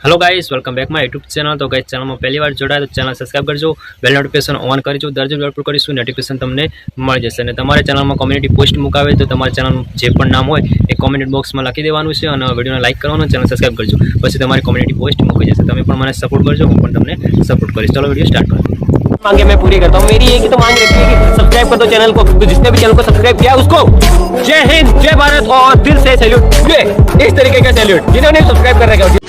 Hello guys, welcome back my YouTube channel. तो guys channel में पहली बार जोड़ाय तो चैनल सब्सक्राइब करजो, बेल नोटिफिकेशन ऑन करजो। दररोज अपलोड કરીશું નોટિફિકેશન તમને મળી જશે। અને તમારે ચેનલમાં કોમ્યુનિટી પોસ્ટ મુકાવે તો તમારા ચેનલનું જે પણ નામ હોય એ કોમેન્ટ બોક્સમાં લખી દેવાનું છે અને વિડિયોને લાઈક કરવાનો, ચેનલ સબસ્ક્રાઇબ કરજો। પછી તમારી કોમ્યુનિટી પોસ્ટ મૂકી જશે। તમે પણ મને સપોર્ટ કરજો, હું પણ તમને સપોર્ટ કરીશ। चलो वीडियो स्टार्ट करो। मांगे मैं पूरी करता हूँ। मेरी एक ही तो मांग रखी है कि सब्सक्राइब कर दो चैनल को। तो जिसने भी चैनल को सब्सक्राइब किया उसको जय हिंद, जय भारत और दिल से सैल्यूट। इस तरीके का सैल्यूट जिन्होंने सब्सक्राइब कर रखा है।